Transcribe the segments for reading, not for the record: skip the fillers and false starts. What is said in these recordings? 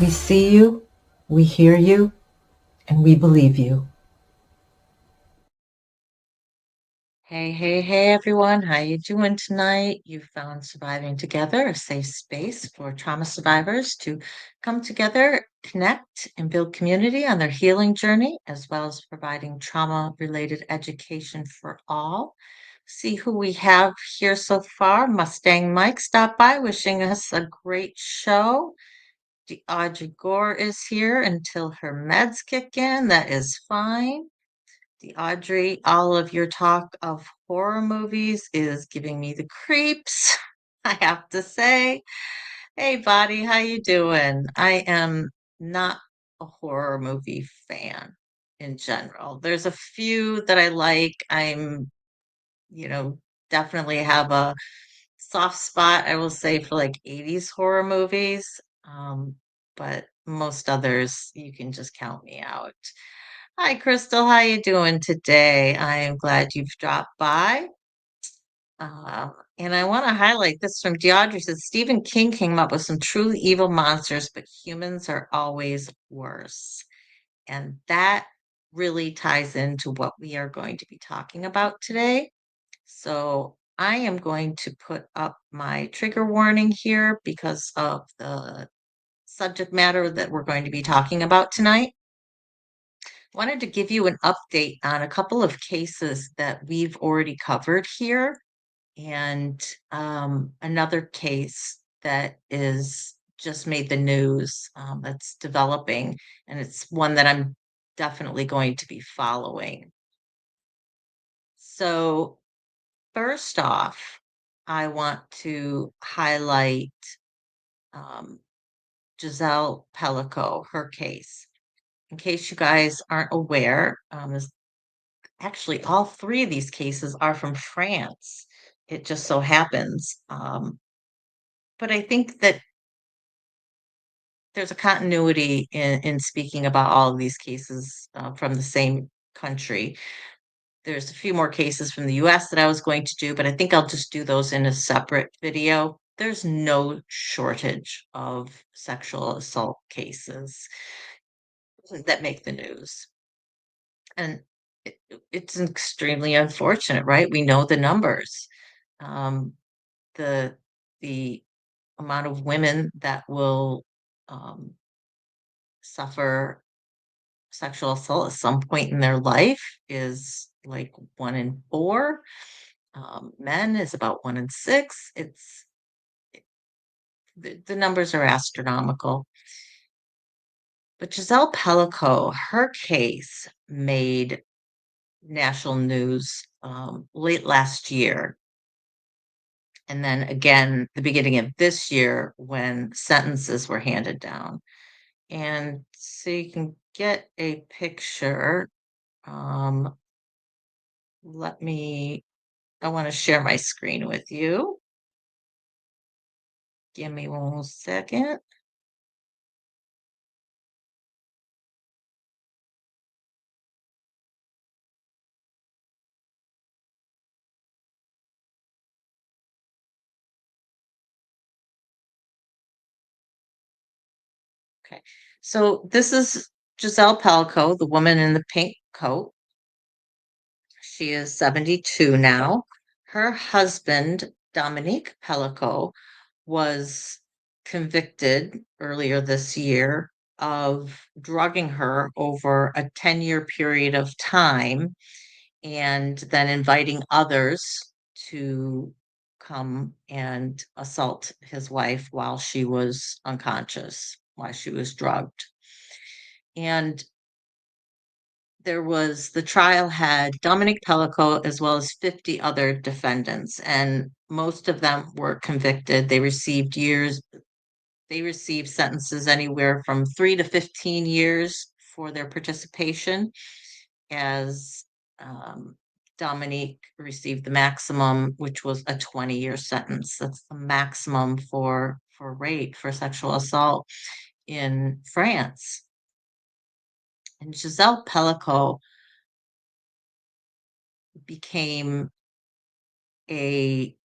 We see you, we hear you, and we believe you. Hey, everyone. How you doing tonight? You found Surviving Together, a safe space for trauma survivors to come together, connect, and build community on their healing journey, as well as providing trauma-related education for all. See who we have here so far. Mustang Mike stopped by, wishing us a great show. Audrey Gore is here until her meds kick in. That is fine. Audrey, all of your talk of horror movies is giving me the creeps, I have to say. Hey, Body, how you doing? I am not a horror movie fan in general. There's a few that I like. You know, definitely have a soft spot, I will say, for like 80s horror movies. But most others, you can just count me out. Hi, Crystal. How you doing today? I am glad you've dropped by. And I want to highlight this from Deaudrey says Stephen King came up with some truly evil monsters, but humans are always worse. And that really ties into what we are going to be talking about today. So I am going to put up my trigger warning here because of the subject matter that we're going to be talking about tonight. Wanted to give you an update on a couple of cases that we've already covered here, and another case that is just made the news that's developing, and it's one that I'm definitely going to be following. So, first off, I want to highlight um, Giselle Pelicot, her case. In case you guys aren't aware, actually, all three of these cases are from France. It just so happens. But I think that there's a continuity in speaking about all of these cases from the same country. There's a few more cases from the US that I was going to do, but I think I'll just do those in a separate video. There's no shortage of sexual assault cases that make the news. And it's extremely unfortunate, right? We know the numbers. Um, the the amount of women that will suffer sexual assault at some point in their life is like 1 in 4. Men is about 1 in 6. The numbers are astronomical. But Giselle Pellico, her case made national news late last year. And then again, the beginning of this year when sentences were handed down. And so you can get a picture. Um, I want to share my screen with you. Give me 1 second. Okay. So this is Giselle Pellico, the woman in the pink coat. She is 72 now. Her husband, Dominique Pellico, was convicted earlier this year of drugging her over a 10-year period of time and then inviting others to come and assault his wife while she was unconscious, while she was drugged. And the trial had Dominic Pellico as well as 50 other defendants, and most of them were convicted. They received sentences anywhere from 3 to 15 years for their participation, as Dominique received the maximum, which was a 20-year sentence. That's the maximum for rape, for sexual assault in France. And Giselle Pellico became a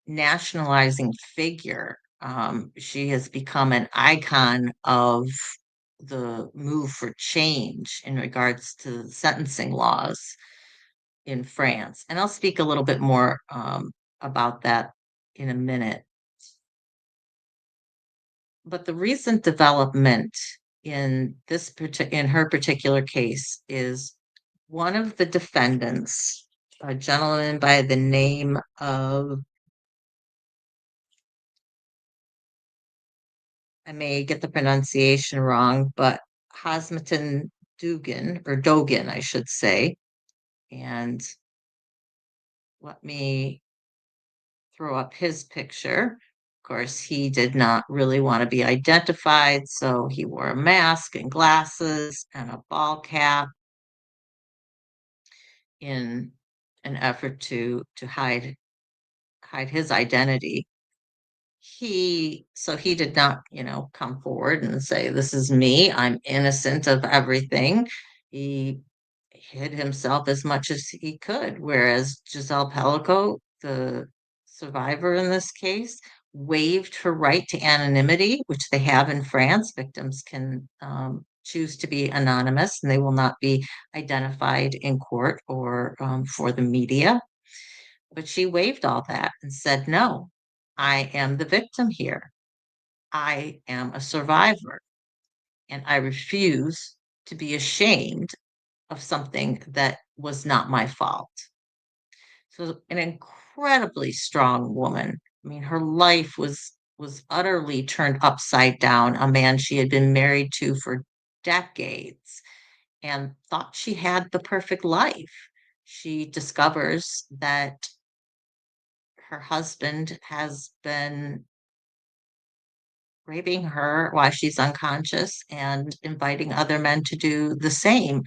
nationalizing figure. She has become an icon of the move for change in regards to sentencing laws in France. And I'll speak a little bit more about that in a minute. But the recent development in her particular case is one of the defendants, a gentleman by the name of, I may get the pronunciation wrong, but Hasmatin Dogan, I should say. And let me throw up his picture. Of course, he did not really want to be identified, so he wore a mask and glasses and a ball cap in an effort to hide his identity. He did not, come forward and say, "This is me. I'm innocent of everything." He hid himself as much as he could, whereas Giselle Pelicot, the survivor in this case, waived her right to anonymity, which they have in France. Victims can choose to be anonymous and they will not be identified in court or for the media. But she waived all that and said, "No, I am the victim here. I am a survivor, and I refuse to be ashamed of something that was not my fault." So an incredibly strong woman. I mean, her life was utterly turned upside down. A man she had been married to for decades and thought she had the perfect life. She discovers that her husband has been raping her while she's unconscious and inviting other men to do the same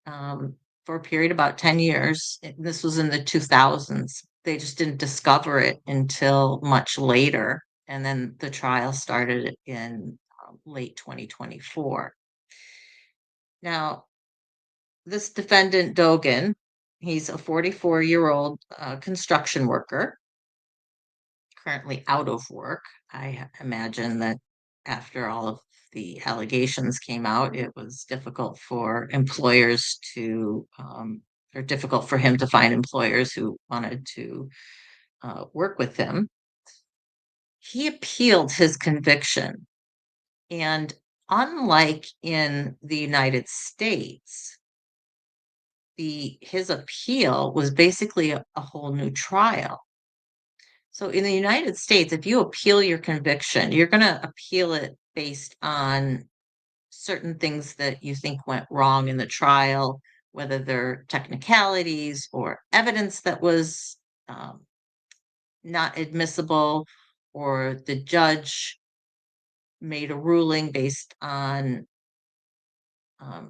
um, for a period of about 10 years. This was in the 2000s. They just didn't discover it until much later. And then the trial started in late 2024. Now, this defendant, Dogan, he's a 44-year-old construction worker currently out of work. I imagine that after all of the allegations came out, it was difficult for employers or difficult for him to find employers who wanted to work with him. He appealed his conviction. And unlike in the United States, his appeal was basically a whole new trial. So in the United States, if you appeal your conviction, you're going to appeal it based on certain things that you think went wrong in the trial, whether they're technicalities or evidence that was um, not admissible, or the judge made a ruling based on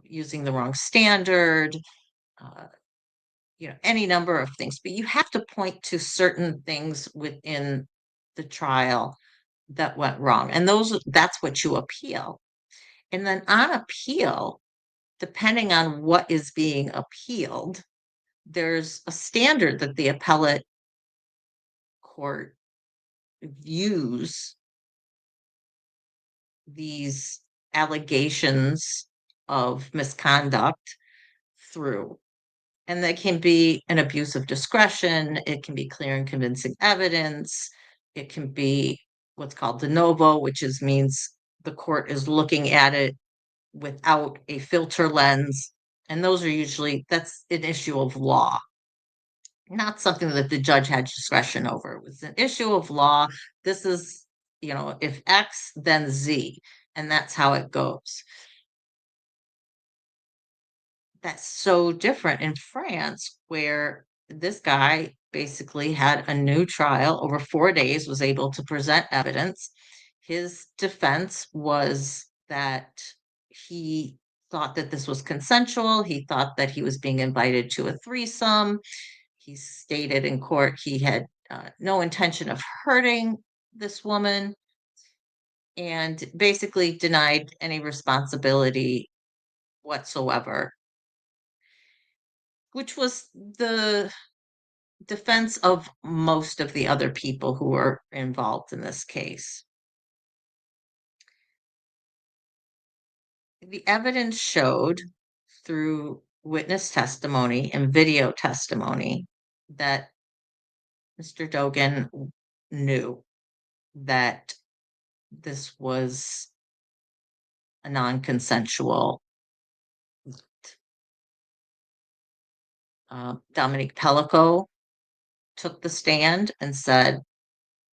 using the wrong standard, uh, any number of things. But you have to point to certain things within the trial that went wrong. And that's what you appeal. And then on appeal, depending on what is being appealed, there's a standard that the appellate court views these allegations of misconduct through. And that can be an abuse of discretion, it can be clear and convincing evidence, it can be what's called de novo, which means the court is looking at it without a filter lens. And that's an issue of law, not something that the judge had discretion over. It was an issue of law. This is, if X, then Z, and that's how it goes. That's so different in France, where this guy basically had a new trial over 4 days, was able to present evidence. His defense was that he thought that this was consensual. He thought that he was being invited to a threesome. He stated in court he had no intention of hurting this woman and basically denied any responsibility whatsoever, which was the defense of most of the other people who were involved in this case. The evidence showed through witness testimony and video testimony that Mr. Dogan knew that this was a non-consensual. Dominique Pellico took the stand and said,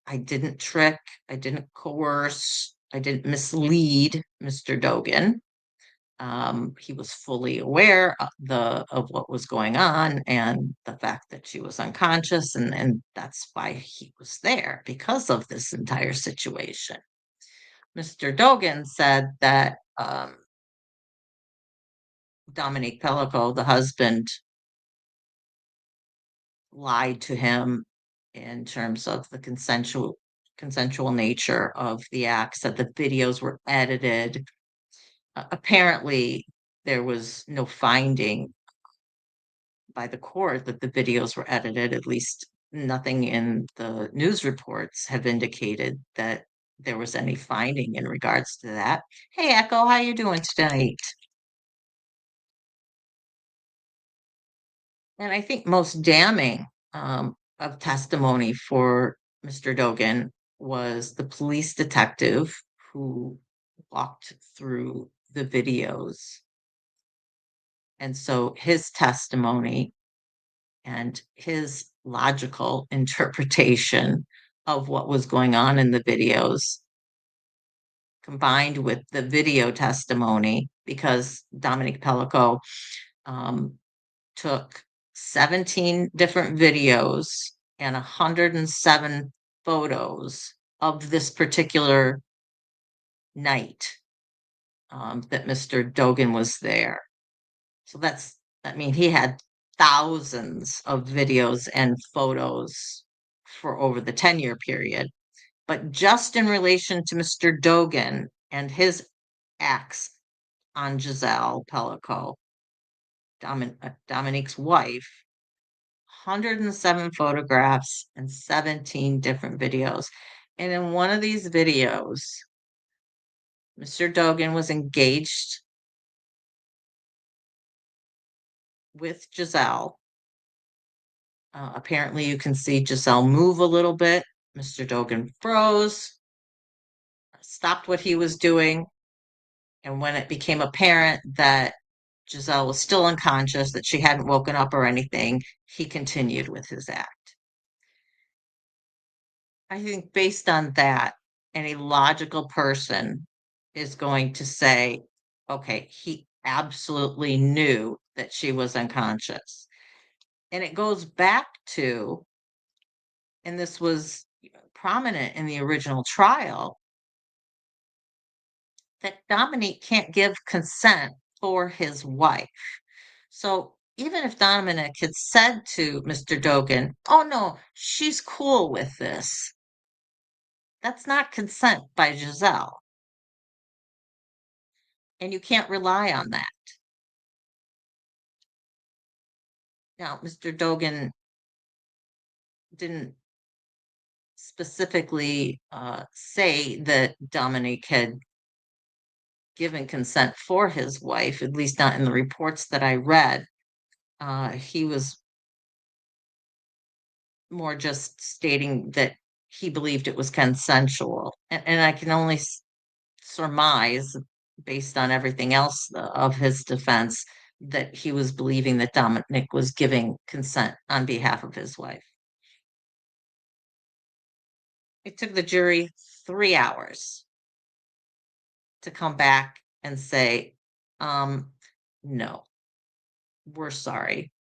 I didn't trick, I didn't coerce, I didn't mislead Mr. Dogan. He was fully aware of what was going on and the fact that she was unconscious, and that's why he was there, because of this entire situation. Mr. Dogan said that Dominique Pellico, the husband, lied to him in terms of the consensual nature of the acts, that the videos were edited. Apparently, there was no finding by the court that the videos were edited. At least nothing in the news reports have indicated that there was any finding in regards to that. Hey, Echo, how you doing tonight? And I think most damning of testimony for Mr. Dogan was the police detective who walked through the videos. And so his testimony and his logical interpretation of what was going on in the videos, combined with the video testimony, because Dominique Pellico took 17 different videos and 107 photos of this particular night that Mr. Dogan was there. So he had thousands of videos and photos for over the 10-year period. But just in relation to Mr. Dogan and his acts on Giselle Pelicot, Dominique's wife, 107 photographs and 17 different videos. And in one of these videos, Mr. Dogan was engaged with Giselle. Apparently, you can see Giselle move a little bit. Mr. Dogan froze, stopped what he was doing. And when it became apparent that Giselle was still unconscious, that she hadn't woken up or anything, he continued with his act. I think based on that, any logical person is going to say, okay, he absolutely knew that she was unconscious. And it goes back to, and this was prominent in the original trial, that Dominique can't give consent for his wife. So even if Dominic had said to Mr. Dogan, oh no, she's cool with this, that's not consent by Giselle. And you can't rely on that. Now, Mr. Dogan didn't specifically say that Dominic had given consent for his wife, at least not in the reports that I read. He was more just stating that he believed it was consensual. And I can only surmise, based on everything else of his defense, that he was believing that Dominic was giving consent on behalf of his wife. It took the jury 3 hours to come back and say, no, we're sorry.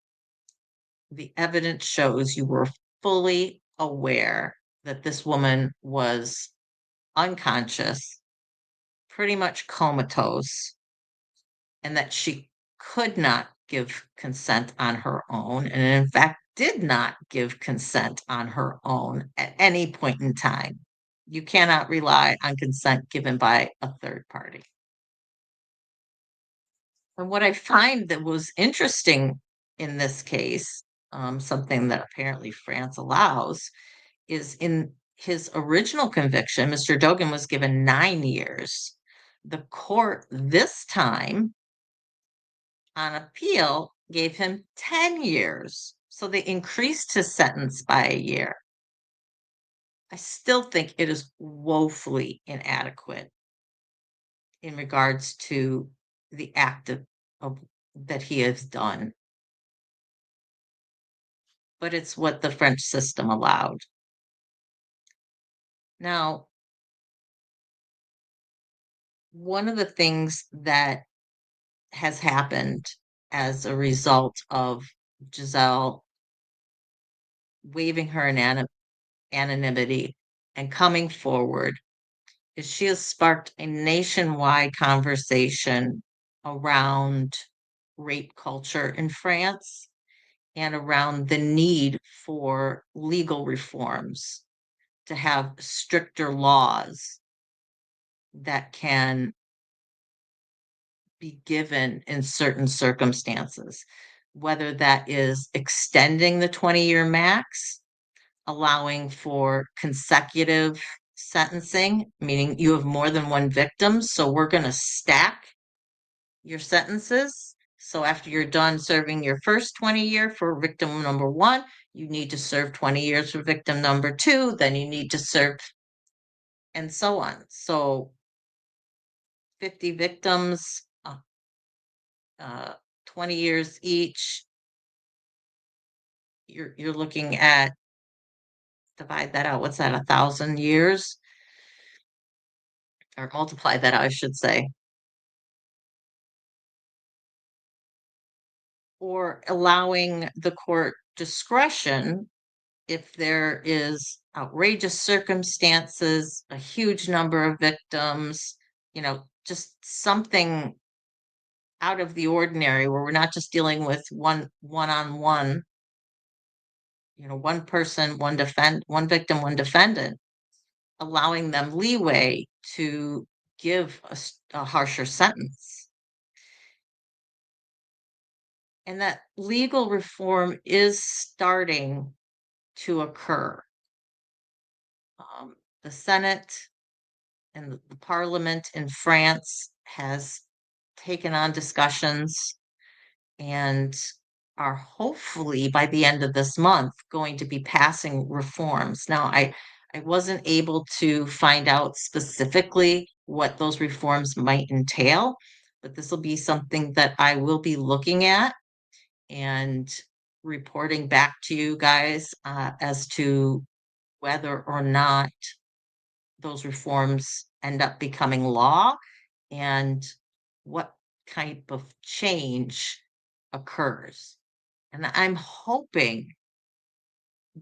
The evidence shows you were fully aware that this woman was unconscious, pretty much comatose, and that she could not give consent on her own, and in fact did not give consent on her own at any point in time. You cannot rely on consent given by a third party. And what I find that was interesting in this case, something that apparently France allows, is in his original conviction, Mr. Dogan was given 9 years. The court this time on appeal gave him 10 years. So they increased his sentence by a year. I still think it is woefully inadequate in regards to the act of that he has done, but it's what the French system allowed. Now, one of the things that has happened as a result of Giselle waiving her anonymity and coming forward is she has sparked a nationwide conversation around rape culture in France and around the need for legal reforms to have stricter laws that can be given in certain circumstances, whether that is extending the 20-year max, allowing for consecutive sentencing, meaning you have more than one victim, so we're going to stack your sentences. So after you're done serving your first 20-year for victim number one, you need to serve 20 years for victim number two, then you need to serve, and so on. So 50 victims, 20 years each, you're looking at, divide that out, what's that, 1,000 years? Or multiply that out, I should say. Or allowing the court discretion if there is outrageous circumstances, a huge number of victims, just something out of the ordinary where we're not just dealing with one-on-one, one person, one victim, one defendant, allowing them leeway to give a harsher sentence. And that legal reform is starting to occur. The Senate and the Parliament in France has taken on discussions and are hopefully by the end of this month going to be passing reforms. Now, I wasn't able to find out specifically what those reforms might entail, but this will be something that I will be looking at and reporting back to you guys as to whether or not those reforms end up becoming law and what type of change occurs. And I'm hoping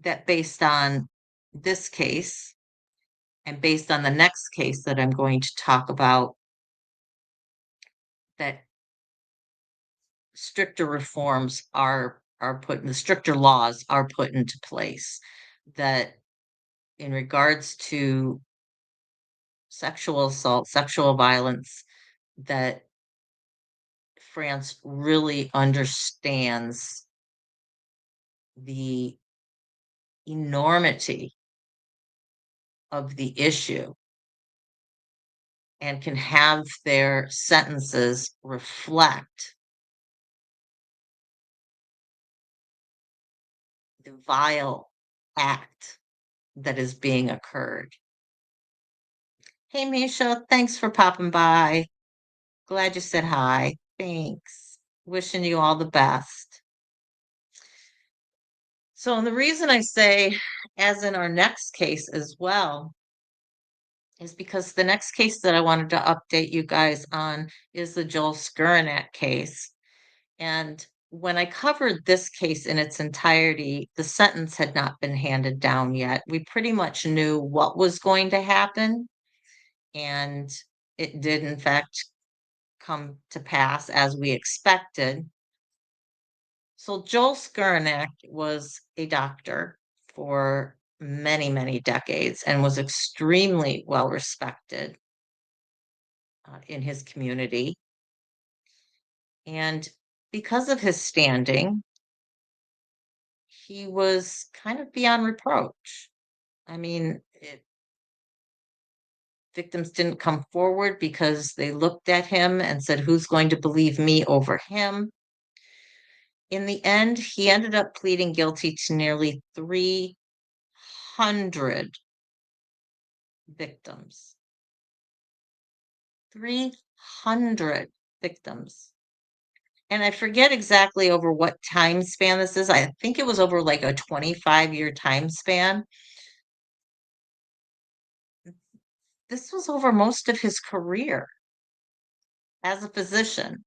that based on this case and based on the next case that I'm going to talk about, that stricter reforms are put in, the stricter laws are put into place, that in regards to sexual assault, sexual violence, that France really understands the enormity of the issue and can have their sentences reflect the vile act that is being occurred. Hey, Misha, thanks for popping by. Glad you said hi. Thanks. Wishing you all the best. So, and the reason I say, as in our next case as well, is because the next case that I wanted to update you guys on is the Joel Scouarnec case. And when I covered this case in its entirety, the sentence had not been handed down yet. We pretty much knew what was going to happen, and it did, in fact, come to pass as we expected. So Joel Scouarnec was a doctor for many, many decades and was extremely well respected in his community. And because of his standing, he was kind of beyond reproach. I mean, victims didn't come forward because they looked at him and said, "Who's going to believe me over him?" In the end, he ended up pleading guilty to nearly 300 victims. 300 victims. And I forget exactly over what time span this is. I think it was over like a 25-year time span. This was over most of his career as a physician.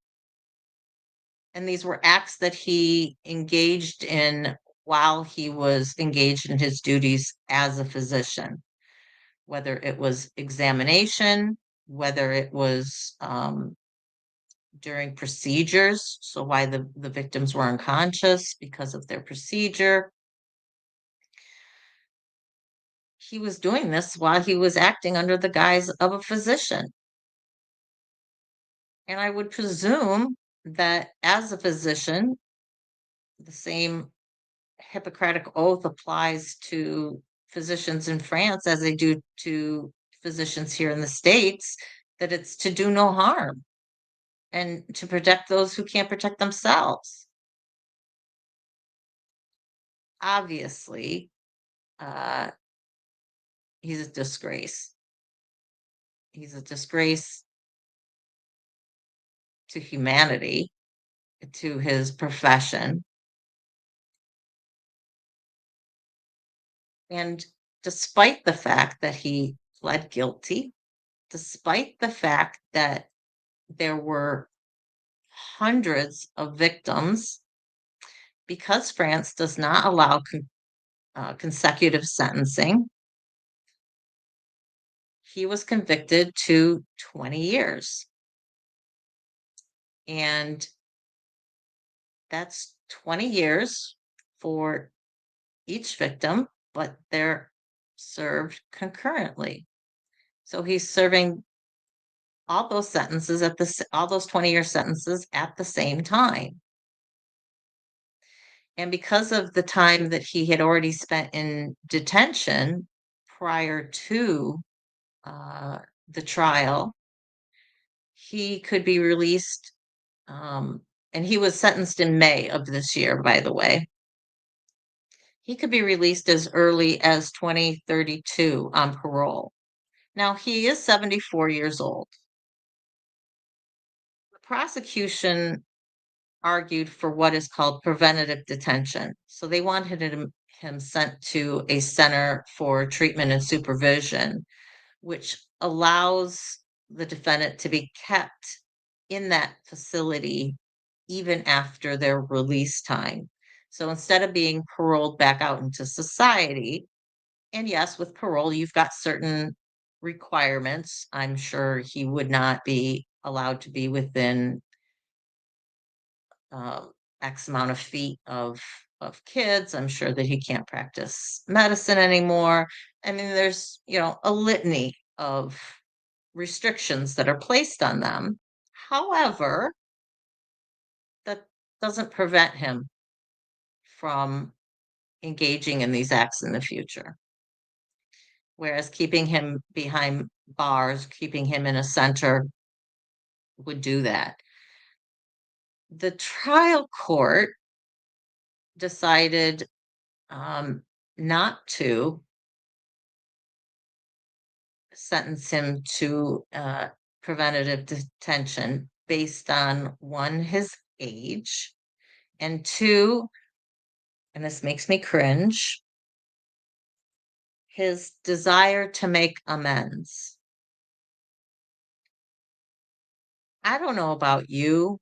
And these were acts that he engaged in while he was engaged in his duties as a physician, whether it was examination, whether it was during procedures, so why the victims were unconscious because of their procedure. He was doing this while he was acting under the guise of a physician. And I would presume that as a physician, the same Hippocratic oath applies to physicians in France as they do to physicians here in the States, that it's to do no harm and to protect those who can't protect themselves. Obviously, uh, he's a disgrace. He's a disgrace to humanity, to his profession. And despite the fact that he pled guilty, despite the fact that there were hundreds of victims, because France does not allow consecutive sentencing, he was convicted to 20 years. And that's 20 years for each victim, but they're served concurrently. So he's serving all those sentences all those 20-year sentences at the same time. And because of the time that he had already spent in detention prior to uh, the trial, he could be released. And he was sentenced in May of this year, by the way. He could be released as early as 2032 on parole. Now, he is 74 years old. The prosecution argued for what is called preventative detention. So they wanted him sent to a center for treatment and supervision, which allows the defendant to be kept in that facility even after their release time. So instead of being paroled back out into society, and yes, with parole, you've got certain requirements. I'm sure he would not be allowed to be within um, X amount of feet of kids. I'm sure that he can't practice medicine anymore. I mean, there's a litany of restrictions that are placed on them. However, that doesn't prevent him from engaging in these acts in the future. Whereas keeping him behind bars, keeping him in a center would do that. The trial court decided not to sentence him to preventative detention based on one, his age, and two, and this makes me cringe, his desire to make amends. I don't know about you,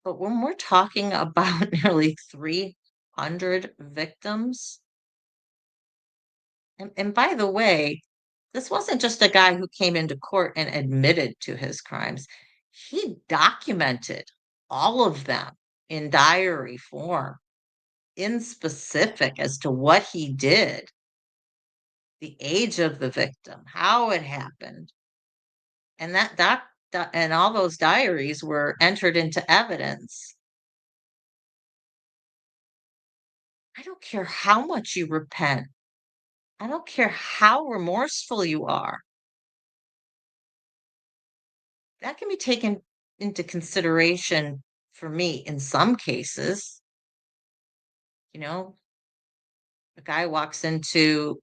but when we're talking about nearly 300 victims, and by the way, this wasn't just a guy who came into court and admitted to his crimes. He documented all of them in diary form, in specific as to what he did, the age of the victim, how it happened. And and all those diaries were entered into evidence. I don't care how much you repent. I don't care how remorseful you are. That can be taken into consideration for me in some cases. You know, a guy walks into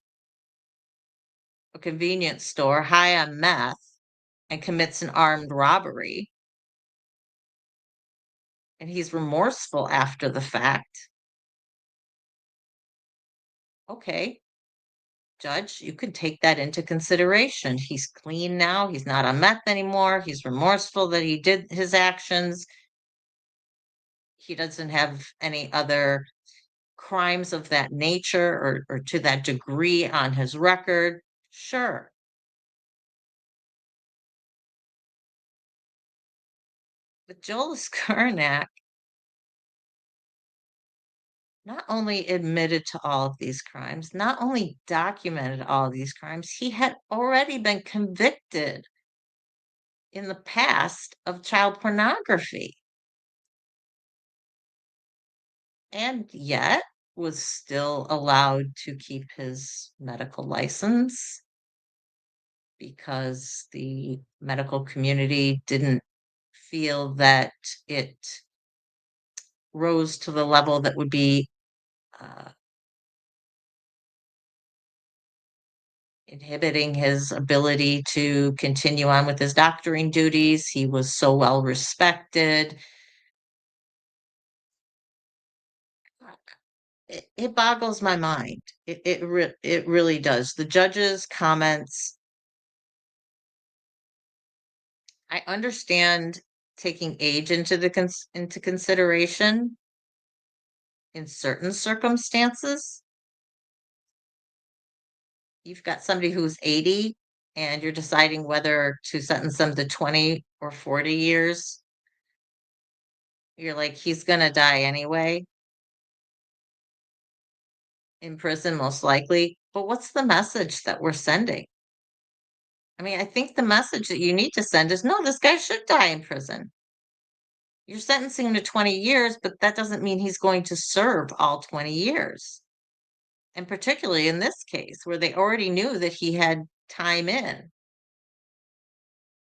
a convenience store high on meth and commits an armed robbery, and he's remorseful after the fact. Okay, judge, you can take that into consideration. He's clean now. He's not on meth anymore. He's remorseful that he did his actions. He doesn't have any other crimes of that nature or to that degree on his record. Sure. But Joel Scouarnec not only admitted to all of these crimes, not only documented all of these crimes, he had already been convicted in the past of child pornography, and yet was still allowed to keep his medical license because the medical community didn't feel that it rose to the level that would be uh, inhibiting his ability to continue on with his doctoring duties. He was so well respected. It boggles my mind. It really does. The judge's comments, I understand taking age into consideration in certain circumstances. You've got somebody who's 80 and you're deciding whether to sentence them to 20 or 40 years. You're like, he's gonna die anyway in prison, most likely. But what's the message that we're sending? I mean, I think the message that you need to send is no, this guy should die in prison. You're sentencing him to 20 years, but that doesn't mean he's going to serve all 20 years. And particularly in this case, where they already knew that he had time in.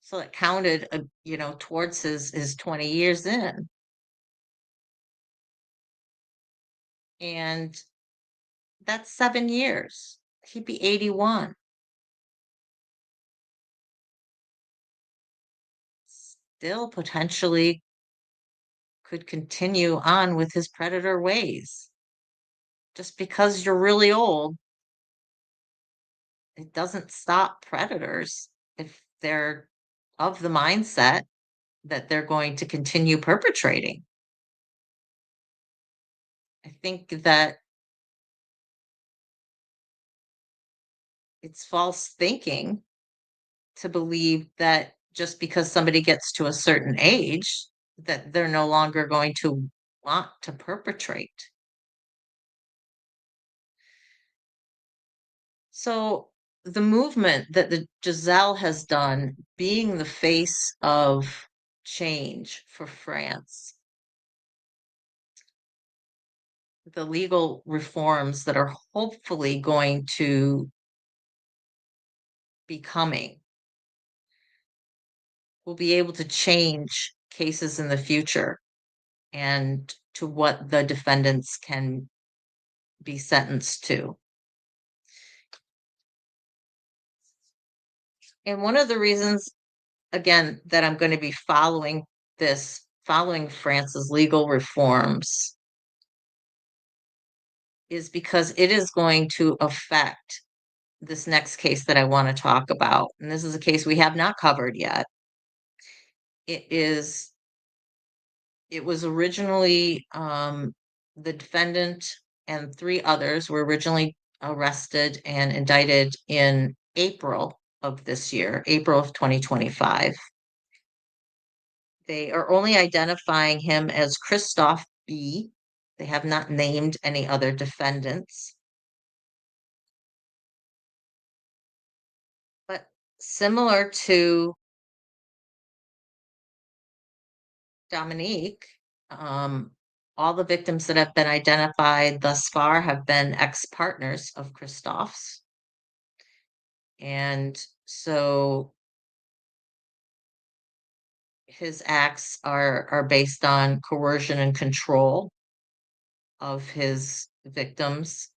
So it counted, towards his 20 years in. And that's 7 years. He'd be 81. Still potentially could continue on with his predator ways. Just because you're really old, it doesn't stop predators if they're of the mindset that they're going to continue perpetrating. I think that it's false thinking to believe that just because somebody gets to a certain age that they're no longer going to want to perpetrate. So the movement that the Giselle has done, being the face of change for France, the legal reforms that are hopefully going to be coming, will be able to change cases in the future and to what the defendants can be sentenced to. And one of the reasons, again, that I'm going to be following France's legal reforms is because it is going to affect this next case that I want to talk about. And this is a case we have not covered yet. It is, it was originally, the defendant and three others were originally arrested and indicted in April of this year, April of 2025. They are only identifying him as Christophe B. They have not named any other defendants. But similar to Dominique, all the victims that have been identified thus far have been ex-partners of Christophe's. And so his acts are based on coercion and control of his victims,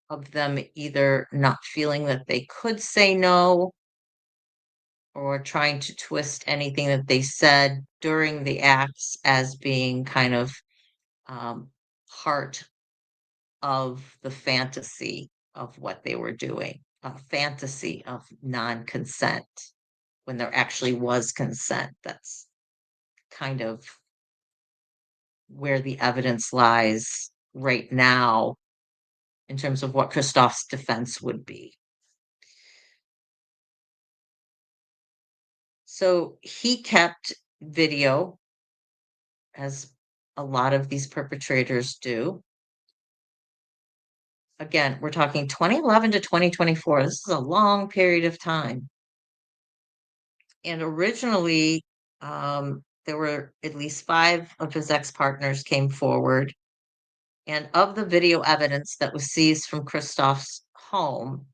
of them either not feeling that they could say no or trying to twist anything that they said during the acts as being kind of um, part of the fantasy of what they were doing, a fantasy of non consent when there actually was consent. That's kind of where the evidence lies right now in terms of what Christoph's defense would be. So he kept video, as a lot of these perpetrators do. Again, we're talking 2011 to 2024. This is a long period of time. And originally, there were at least 5 of his ex-partners came forward. And of the video evidence that was seized from Christoph's home,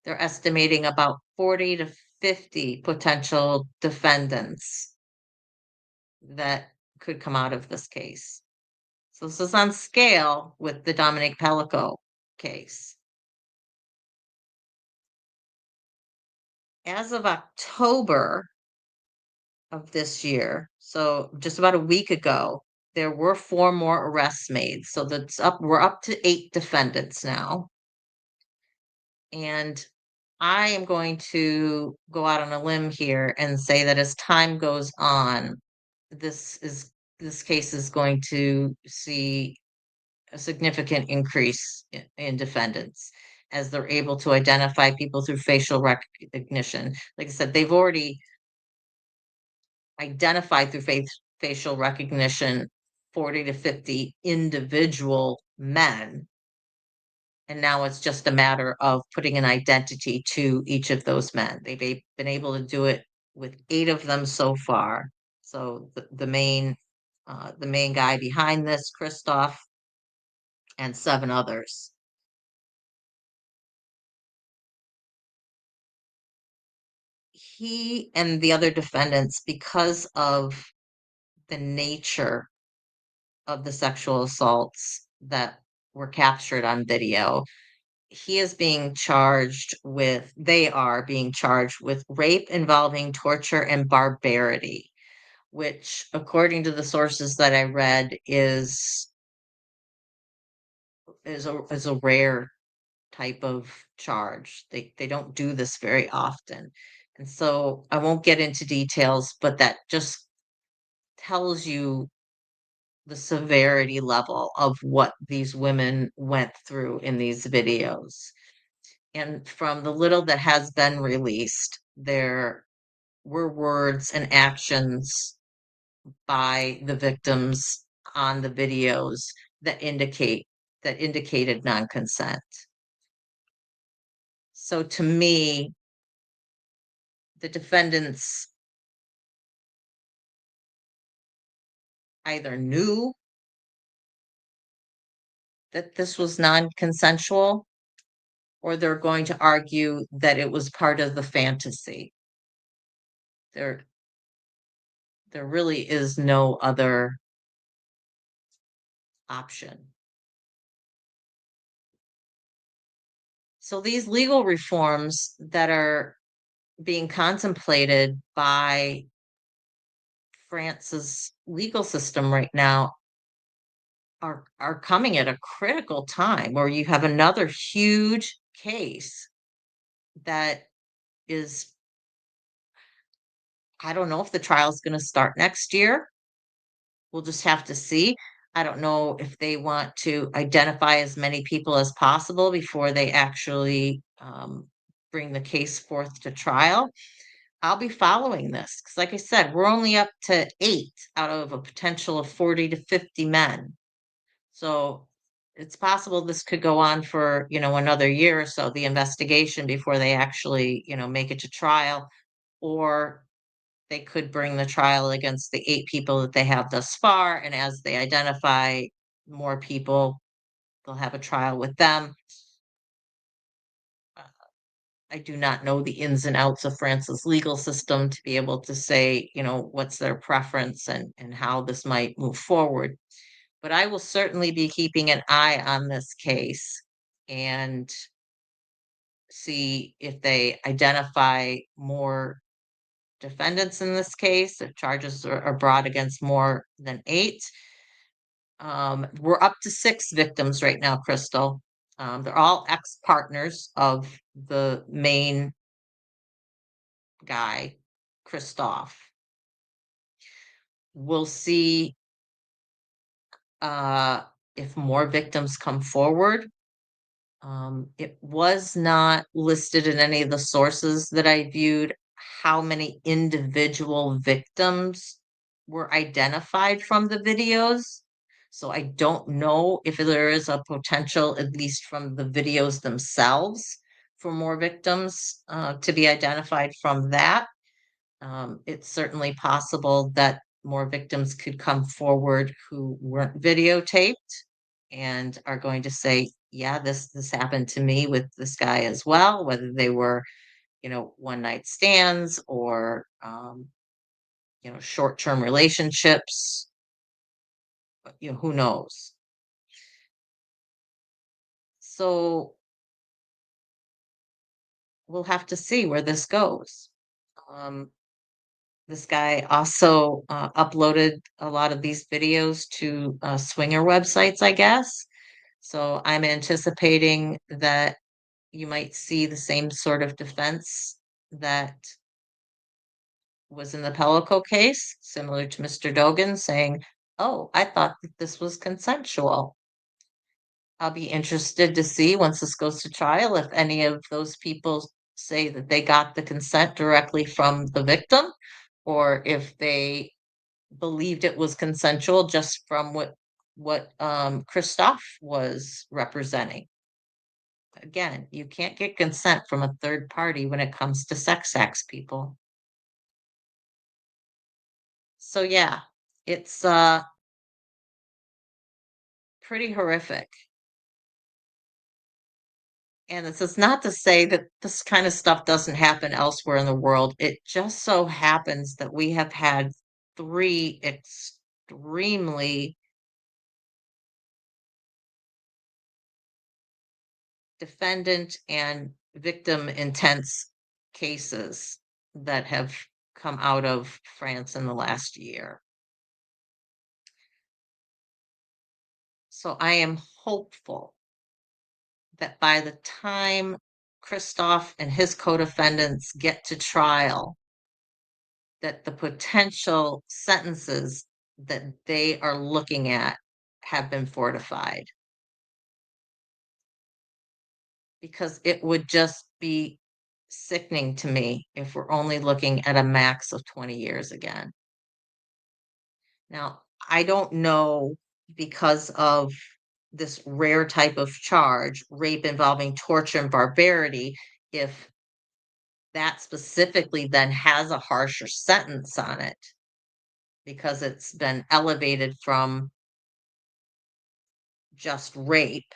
they're estimating about 40 to 50 potential defendants that could come out of this case. So this is on scale with the Dominic Pelicot case. As of October of this year, so just about a week ago, there were 4 more arrests made. So we're up to 8 defendants now. And I am going to go out on a limb here and say that as time goes on, this is this case is going to see a significant increase in defendants as they're able to identify people through facial recognition. Like I said, they've already identified through facial recognition 40 to 50 individual men. And now it's just a matter of putting an identity to each of those men. They've been able to do it with 8 of them so far. So the main guy behind this, Christoph, and 7 others. He and the other defendants, because of the nature of the sexual assaults that were captured on video, they are being charged with rape involving torture and barbarity, which, according to the sources that I read, is a rare type of charge. They don't do this very often. And so I won't get into details, but that just tells you the severity level of what these women went through in these videos. And from the little that has been released, there were words and actions by the victims on the videos that indicated non-consent. So to me, the defendants either knew that this was non-consensual, or they're going to argue that it was part of the fantasy. There really is no other option. So these legal reforms that are being contemplated by France's legal system right now are coming at a critical time where you have another huge case that is, I don't know if the trial is going to start next year. We'll just have to see. I don't know if they want to identify as many people as possible before they actually bring the case forth to trial. I'll be following this because, like I said, we're only up to 8 out of a potential of 40 to 50 men. So it's possible this could go on for, another year or so, the investigation before they actually, make it to trial, or they could bring the trial against the 8 people that they have thus far. And as they identify more people, they'll have a trial with them. I do not know the ins and outs of France's legal system to be able to say, what's their preference and how this might move forward. But I will certainly be keeping an eye on this case and see if they identify more defendants in this case, if charges are brought against more than eight. We're up to six victims right now, Crystal. They're all ex-partners of the main guy, Christophe. We'll see uh, if more victims come forward. It was not listed in any of the sources that I viewed how many individual victims were identified from the videos. So I don't know if there is a potential, at least from the videos themselves, for more victims to be identified from that. It's certainly possible that more victims could come forward who weren't videotaped and are going to say, yeah, this happened to me with this guy as well, whether they were, one night stands or short-term relationships, who knows. So we'll have to see where this goes. Um, this guy also uploaded a lot of these videos to swinger websites, I guess. So I'm anticipating that you might see the same sort of defense that was in the Pellico case, similar to Mr. Dogan saying, oh, I thought that this was consensual. I'll be interested to see once this goes to trial if any of those people say that they got the consent directly from the victim or if they believed it was consensual just from what Christophe was representing. Again, you can't get consent from a third party when it comes to sex acts, people. So yeah, it's pretty horrific. And this is not to say that this kind of stuff doesn't happen elsewhere in the world. It just so happens that we have had three extremely defendant and victim intense cases that have come out of France in the last year. So I am hopeful that by the time Christophe and his co-defendants get to trial, that the potential sentences that they are looking at have been fortified. Because it would just be sickening to me if we're only looking at a max of 20 years again. Now, I don't know because of this rare type of charge, rape involving torture and barbarity, if that specifically then has a harsher sentence on it because it's been elevated from just rape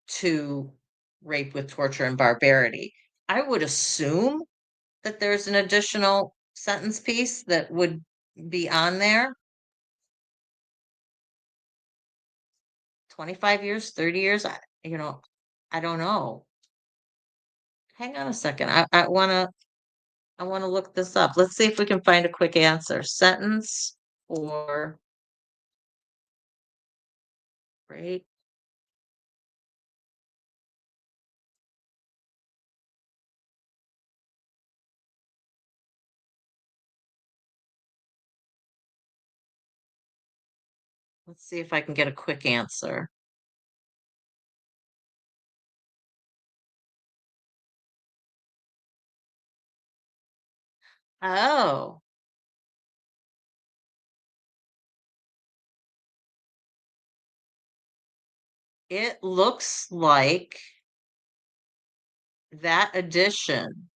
to rape with torture and barbarity. I would assume that there's an additional sentence piece that would be on there. 25 years, 30 years, I don't know. Hang on a second. I wanna look this up. Let's see if we can find a quick answer. Sentence for rape. Let's see if I can get a quick answer. Oh, it looks like that addition,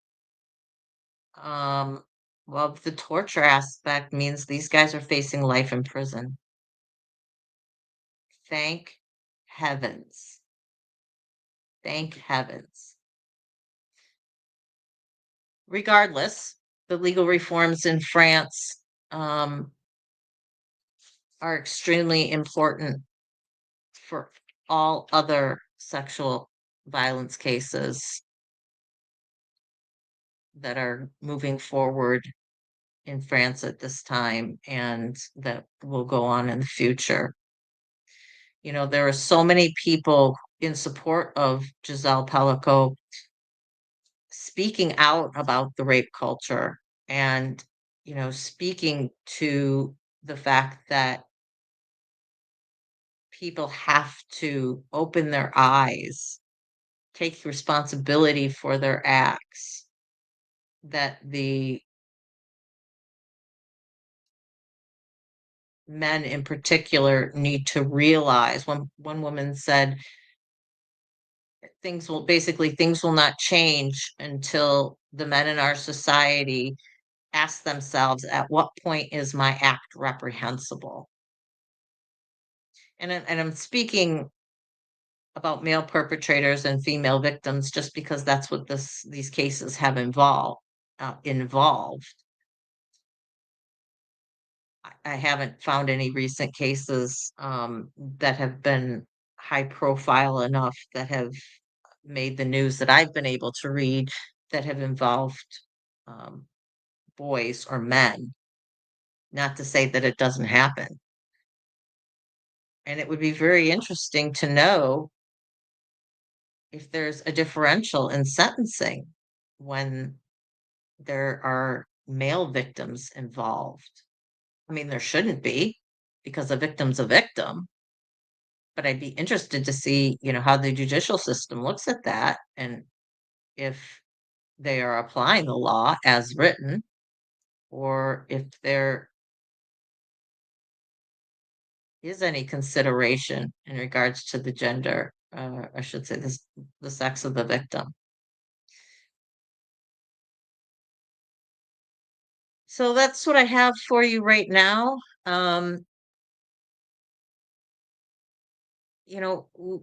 um, well, the torture aspect means these guys are facing life in prison. Thank heavens. Thank heavens. regardless, the legal reforms in France are extremely important for all other sexual violence cases that are moving forward in France at this time and that will go on in the future. There are so many people in support of Giselle Pelicot speaking out about the rape culture and, speaking to the fact that people have to open their eyes, take responsibility for their acts, that the men in particular need to realize. One woman said things will not change until the men in our society ask themselves, at what point is my act reprehensible? And I'm speaking about male perpetrators and female victims just because that's what these cases have involved. I haven't found any recent cases that have been high profile enough that have made the news that I've been able to read that have involved um, boys or men. Not to say that it doesn't happen. And it would be very interesting to know if there's a differential in sentencing when there are male victims involved. I mean, there shouldn't be because a victim's a victim, but I'd be interested to see, how the judicial system looks at that and if they are applying the law as written or if there is any consideration in regards to the gender, I should say the sex of the victim. So that's what I have for you right now. Um,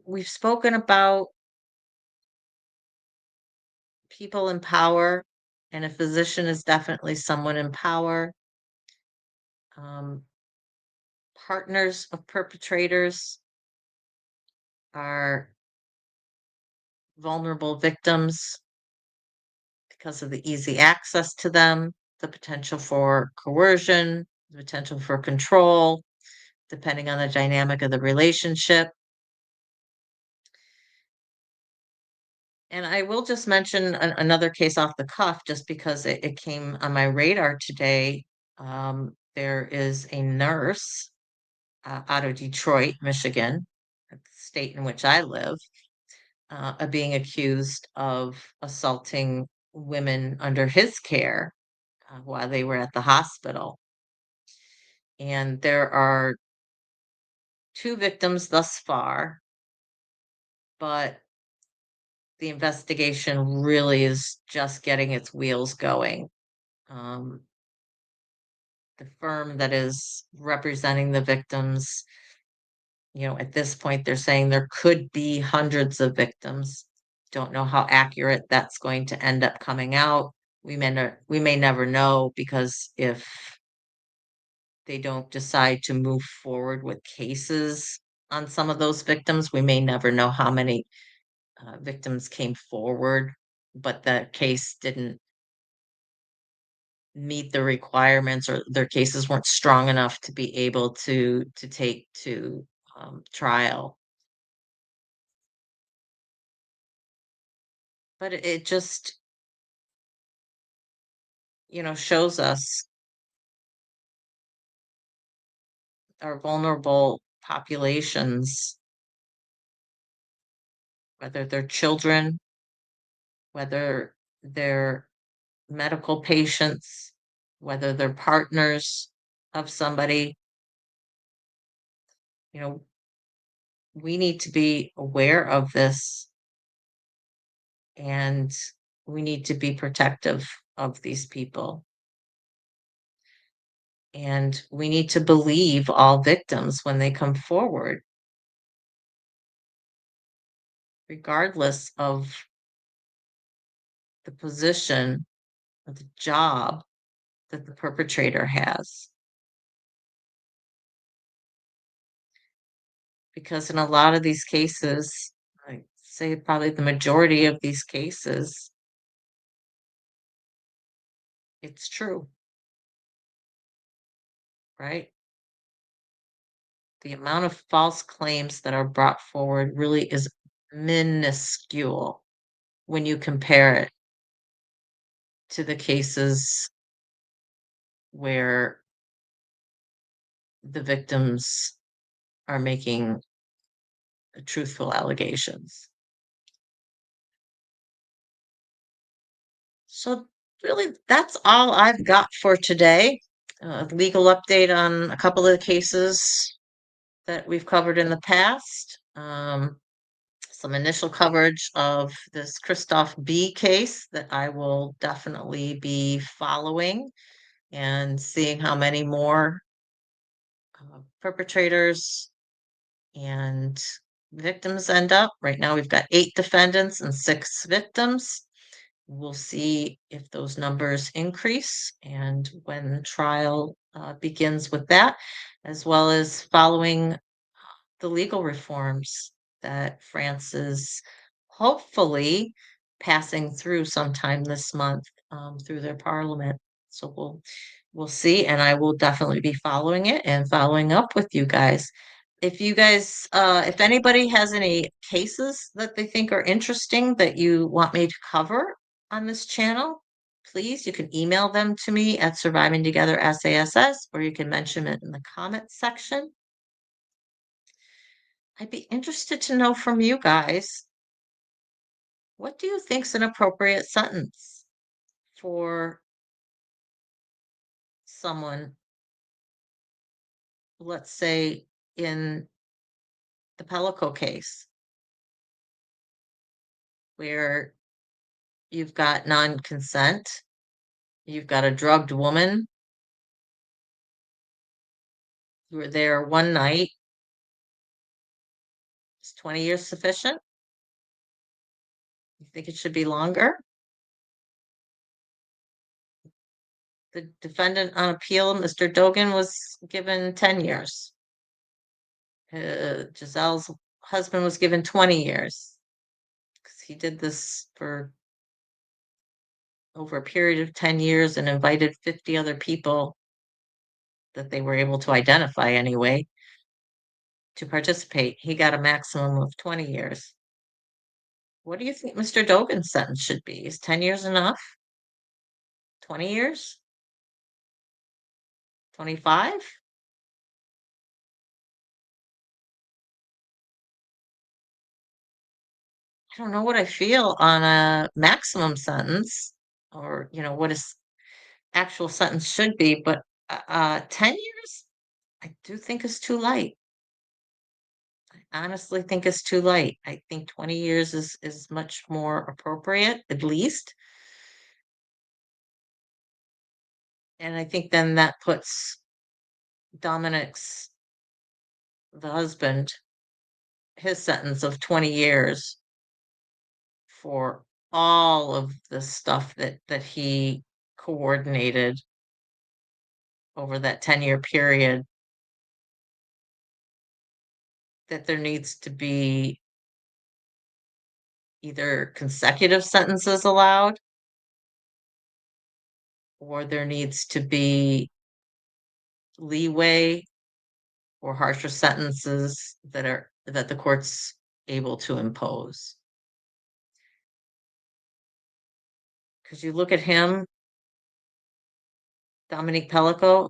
we've spoken about people in power, and a physician is definitely someone in power. Um, Partners of perpetrators are vulnerable victims because of the easy access to them, the potential for coercion, the potential for control, depending on the dynamic of the relationship. And I will just mention another case off the cuff just because it came on my radar today. There is a nurse out of Detroit, Michigan, the state in which I live, being accused of assaulting women under his care while they were at the hospital. And there are two victims thus far, but the investigation really is just getting its wheels going. Um, the firm that is representing the victims, at this point, they're saying there could be hundreds of victims. Don't know how accurate that's going to end up coming out. We may never know because if they don't decide to move forward with cases on some of those victims, we may never know how many victims came forward, but the case didn't meet the requirements or their cases weren't strong enough to be able to take to trial. But it just, shows us our vulnerable populations, whether they're children, whether they're medical patients, whether they're partners of somebody, you know, we need to be aware of this and we need to be protective of these people. And we need to believe all victims when they come forward, regardless of the position the job that the perpetrator has. Because in a lot of these cases, I'd say probably the majority of these cases, it's true, right? The amount of false claims that are brought forward really is minuscule when you compare it to the cases where the victims are making truthful allegations. So, really, that's all I've got for today. Legal update on a couple of the cases that we've covered in the past. Some initial coverage of this Christoph B case that I will definitely be following and seeing how many more perpetrators and victims end up. Right now, we've got 8 defendants and 6 victims. We'll see if those numbers increase and when trial begins with that, as well as following the legal reforms that France is hopefully passing through sometime this month through their parliament. So we'll see, and I will definitely be following it and following up with you guys. If you guys, if anybody has any cases that they think are interesting that you want me to cover on this channel, please, you can email them to me at SurvivingTogether or you can mention it in the comment section. I'd be interested to know from you guys, what do you think's an appropriate sentence for someone, let's say in the Pelicot case, where you've got non-consent, you've got a drugged woman, you were there one night, is 20 years sufficient? You think it should be longer? The defendant on appeal, Mr. Dogan, was given 10 years. Giselle's husband was given 20 years because he did this for over a period of 10 years and invited 50 other people that they were able to identify anyway to participate. He got a maximum of 20 years. What do you think Mr. Dogan's sentence should be? Is 10 years enough? 20 years? 25? I don't know what I feel on a maximum sentence or, what his actual sentence should be, but 10 years, I do think is too light. I honestly think it's too light. I think 20 years is much more appropriate, at least. And I think then that puts Dominic's, the husband, his sentence of 20 years for all of the stuff that he coordinated over that 10-year period, that there needs to be either consecutive sentences allowed or there needs to be leeway or harsher sentences that the court's able to impose. Because you look at him, Dominique Pellico,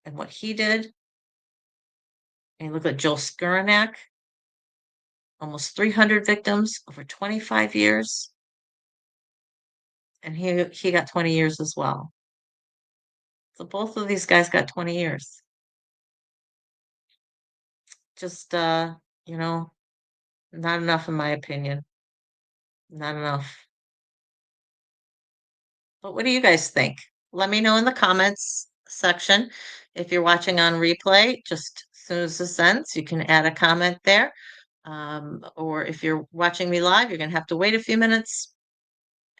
and what he did, and you look at Joe Scouarnec, almost 300 victims over 25 years, and he got 20 years as well. So both of these guys got 20 years. Just not enough in my opinion. Not enough. But what do you guys think? Let me know in the comments section. If you're watching on replay, just as soon as this ends, you can add a comment there. Or if you're watching me live, you're going to have to wait a few minutes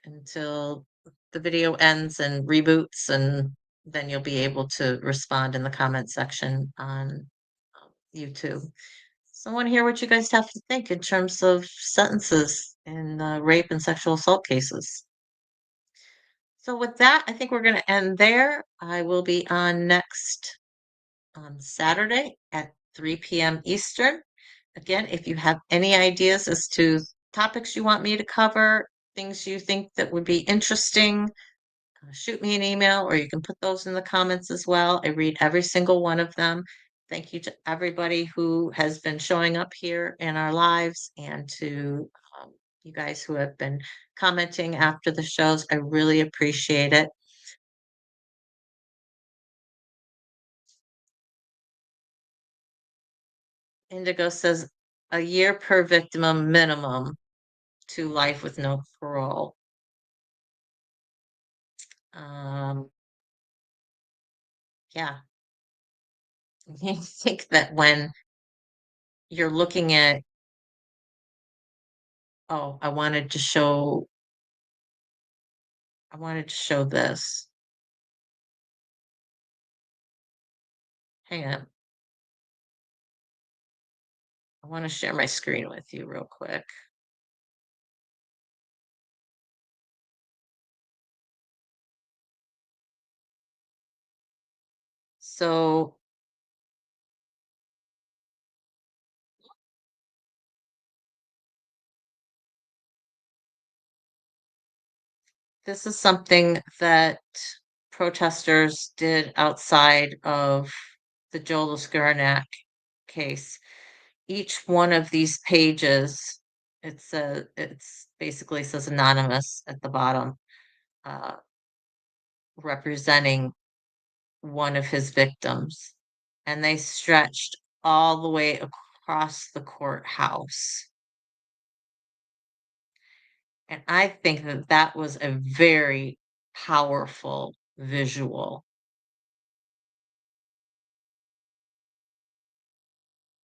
until the video ends and reboots, and then you'll be able to respond in the comment section on YouTube. So I want to hear what you guys have to think in terms of sentences in rape and sexual assault cases. So with that, I think we're going to end there. I will be on next on Saturday at 3 p.m. Eastern. Again, if you have any ideas as to topics you want me to cover, things you think that would be interesting, shoot me an email, or you can put those in the comments as well. I read every single one of them. Thank you to everybody who has been showing up here in our lives, and to you guys who have been commenting after the shows. I really appreciate it. Indigo says a year per victim minimum to life with no parole. Yeah. I think that when you're looking at, oh, I wanted to show this. Hang on. I want to share my screen with you real quick. So this is something that protesters did outside of the Joel Scouarnec case. Each one of these pages, it's basically says anonymous at the bottom, uh, representing one of his victims, and they stretched all the way across the courthouse. And I think that that was a very powerful visual,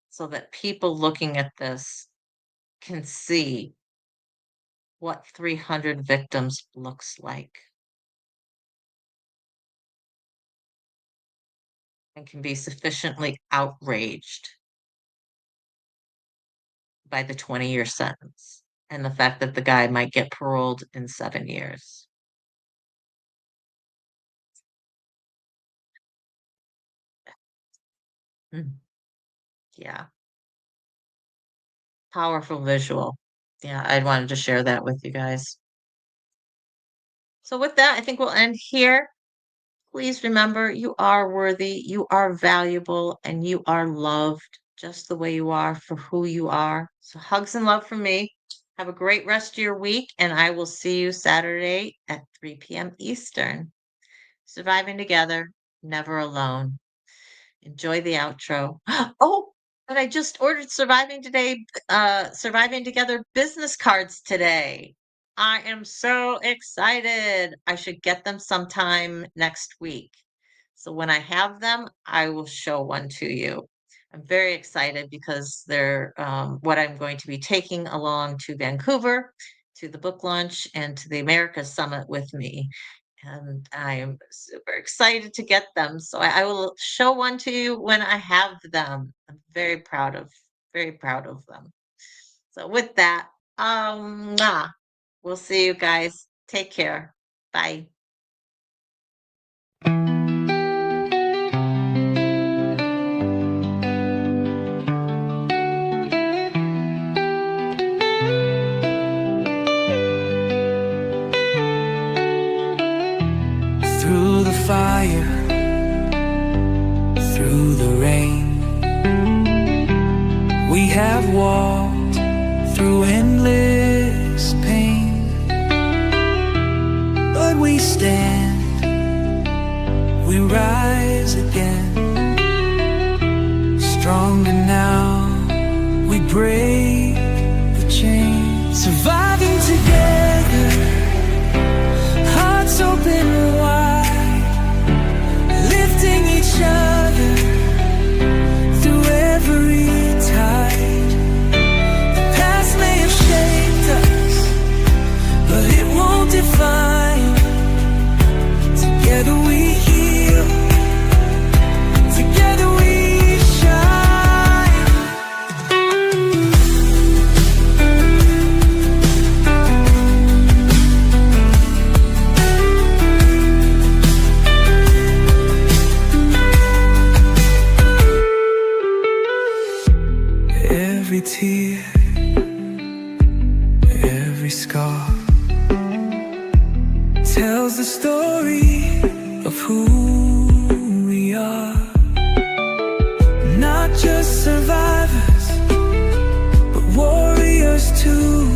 so that people looking at this can see what 300 victims looks like, and can be sufficiently outraged by the 20-year sentence and the fact that the guy might get paroled in 7 years. Yeah. Powerful visual. Yeah, I wanted to share that with you guys. So with that, I think we'll end here. Please remember, you are worthy, you are valuable, and you are loved just the way you are for who you are. So hugs and love from me. Have a great rest of your week, and I will see you Saturday at 3 p.m. Eastern. Surviving together, never alone. Enjoy the outro. Oh, but I just ordered Surviving Together business cards today. I am so excited. I should get them sometime next week. So when I have them, I will show one to you. I'm very excited because they're what I'm going to be taking along to Vancouver, to the book launch, and to the Americas Summit with me. And I am super excited to get them. So I will show one to you when I have them. I'm very proud of them. So with that, we'll see you guys. Take care. Bye. Through the fire, through the rain, we have walked through endless pain, but we stand, we rise again, stronger now, we break the chain, surviving together, hearts open wide, lifting each other through every tide. The past may have shaped us, but it won't define every scar tells the story of who we are. Not just survivors, but warriors too.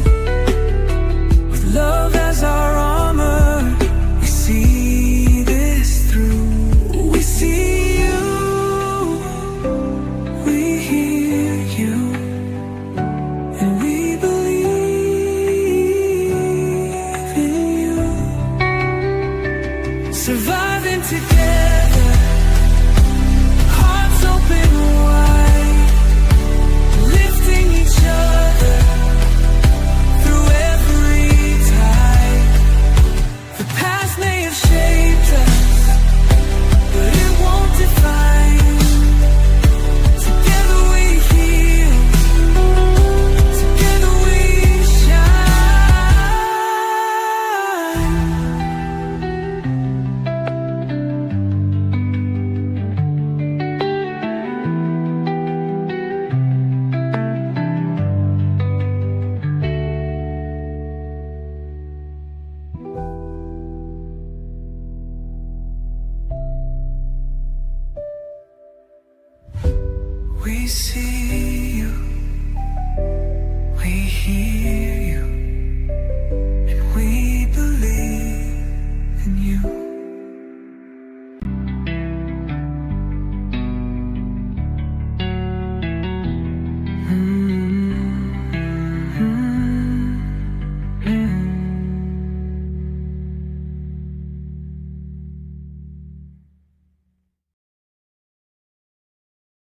With love as our armor, we see this through. We see you, we hear you, and we believe in you. Surviving together, hearts open wide, lifting each other through every tide. The past may have shaped us, but it won't define. Together we heal, together we shine. We see you, we hear you, and we believe in you.